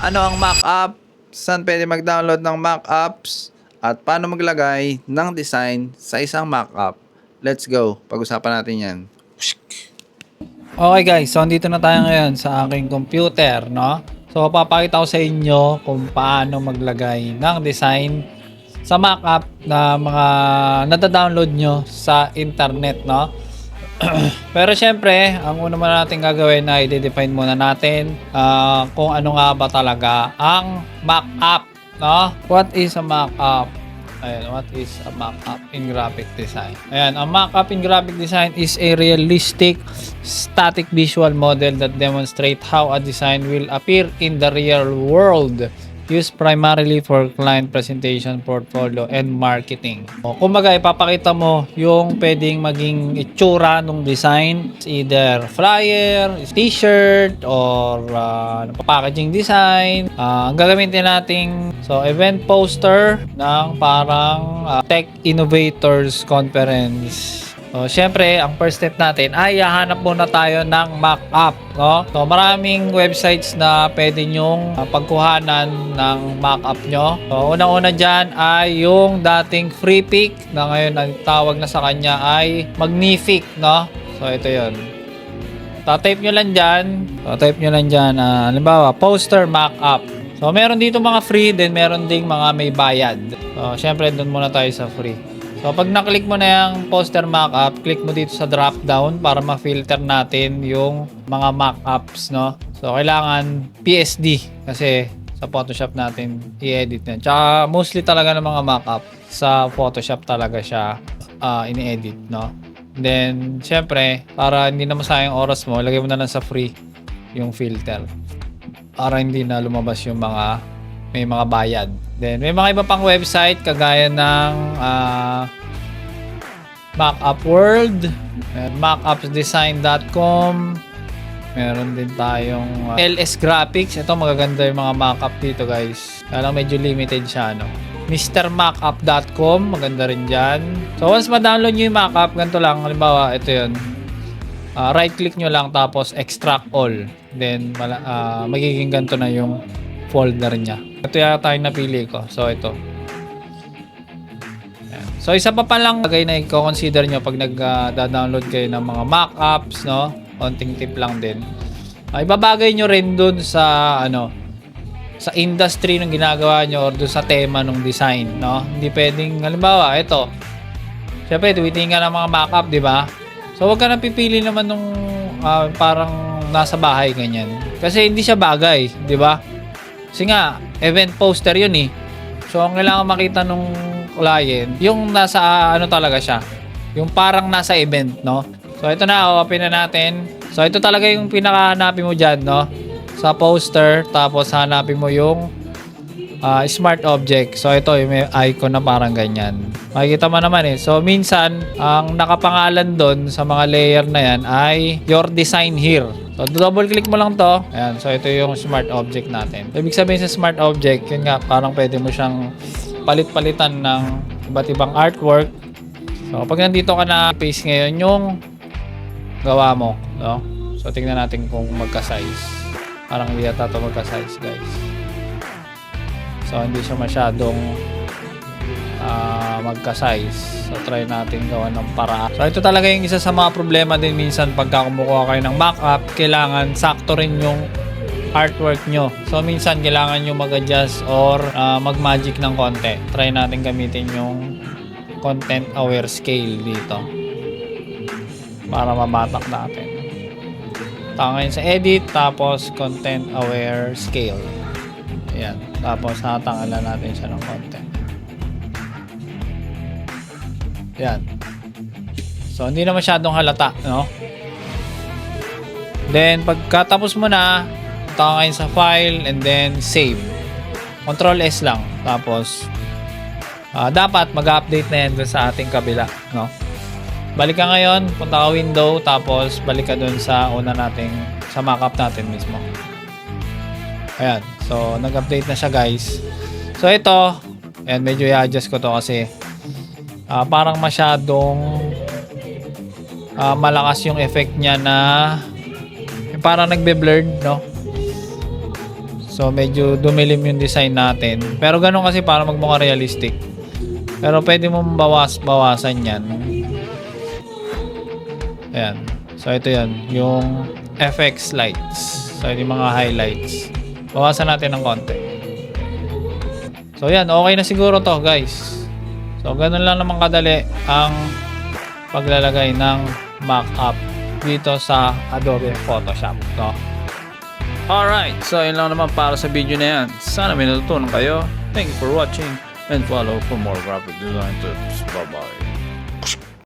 Ano ang mock-up? Saan pwede mag-download ng mock-ups? At paano maglagay ng design sa isang mock-up? Let's go. Pag-usapan natin yan. Okay guys, so andito na tayo ngayon sa aking computer, no? So papakita ko sa inyo kung paano maglagay ng design sa mock-up na mga nada-download nyo sa internet, no? Pero syempre, ang una muna natin gagawin ay i-define muna natin kung ano nga ba talaga ang mock-up, no? What is a mock-up? Ayan, what is a mock-up in graphic design? Ayan, a mock-up in graphic design is a realistic static visual model that demonstrate how a design will appear in the real world, used primarily for client presentation, portfolio, and marketing. O, kumbaga, ipapakita mo yung pwedeng maging itsura ng design. It's either flyer, t-shirt, or packaging design. Ang gagamitin nating event poster ng parang Tech Innovators Conference. So, syempre, ang first step natin ay hahanap muna tayo ng mock-up, no? So, maraming websites na pwede nyong pagkuhanan ng mock-up nyo. So, unang-una dyan ay yung dating Freepik na ngayon ang tawag na sa kanya ay Magnific, no? So, ito yun. Type nyo lang dyan. Halimbawa, poster mock-up. So, meron dito mga free, then meron ding mga may bayad. So, syempre, doon muna tayo sa free. So, pag naklik mo na yung poster mock-up, click mo dito sa drop-down para ma-filter natin yung mga mock-ups, no? So, kailangan PSD kasi sa Photoshop natin i-edit yan. Tsaka, mostly talaga ng mga mock-up sa Photoshop talaga siya ini-edit, no? Then, syempre, para hindi na masayang oras mo, lagay mo na lang sa free yung filter. Para hindi na lumabas yung mga may mga bayad. Then, may mga iba pang website kagaya ng Mockup World, mockupsdesign.com. Meron din tayong LS Graphics. Ito magaganda yung mga mockup dito, guys. Kaya lang medyo limited siya, no? mrmockup.com, maganda rin dyan. So, once ma-download nyo yung mockup, ganito lang. Halimbawa, ito yun. Right-click nyo lang, tapos extract all. Then, magiging ganito na yung folder niya. Ito yata yung napili ko. So, ito. Ayan. So, isa pa lang bagay na i-consider nyo pag nag-download kayo ng mga mock-ups, no? Konting tip lang din. Ibabagay nyo rin dun sa, sa industry ng ginagawa nyo or dun sa tema ng design, no? Hindi pwedeng, halimbawa, ito. Siyempre, tuwitingin ka ng mga mock-up, di ba? So, huwag ka na pipili naman nung parang nasa bahay, ganyan. Kasi hindi siya bagay, di ba? Kasi nga, event poster yun eh. So, ang kailangan makita nung client, yung nasa talaga siya. Yung parang nasa event, no? So, ito na, open na natin. So, ito talaga yung pinakahanapin mo dyan, no? Sa poster, tapos hanapin mo yung smart object. So, ito, yung may icon na parang ganyan. Makikita mo naman eh. So, minsan, ang nakapangalan doon sa mga layer na yan ay your design here. So, double click mo lang to. Ayan. So, ito yung smart object natin. Ibig sabihin sa smart object, yun nga, parang pwede mo siyang palit-palitan ng iba't ibang artwork. So, pag nandito ka na, paste ngayon yung gawa mo. No? So, tingnan natin kung magka-size. Parang hindi yata ito magka-size, guys. So, hindi siya masyadong magka-size. So, try natin gawa ng paraan. So, ito talaga yung isa sa mga problema din minsan pagka kumukuha kayo ng mock-up, kailangan sakto rin yung artwork nyo. So, minsan kailangan nyo mag-adjust or mag-magic ng konti. Try natin gamitin yung content aware scale dito para mabatak natin. Tangayin sa edit, tapos content aware scale. Ayan. Tapos natanggalan natin siya ng content. Ayan. So, hindi na masyadong halata, no? Then, pagkatapos mo na, tangayin sa file and then save. Control S lang. Tapos, dapat mag-update na yan sa ating kabila, no? Balik ka ngayon, punta ka window, tapos balik ka dun sa una nating, sa mockup natin mismo. Ayan. So, nag-update na siya, guys. So, ito, ayan, medyo i-adjust ko to kasi parang masyadong malakas yung effect niya na parang nagbe-blurred, no? So medyo dumilim yung design natin. Pero ganun kasi para magmukha realistic. Pero pwede mong bawasan yan. Ayan. So ito yan, yung FX lights. So yung mga highlights. Bawasan natin ng konti. So yan, okay na siguro to guys. So ganun lang naman kadali ang paglalagay ng mock-up dito sa Adobe Photoshop, no? Alright, so yun lang naman para sa video na yan. Sana may natutunan kayo. Thank you for watching and follow for more graphic design tips. Bye bye.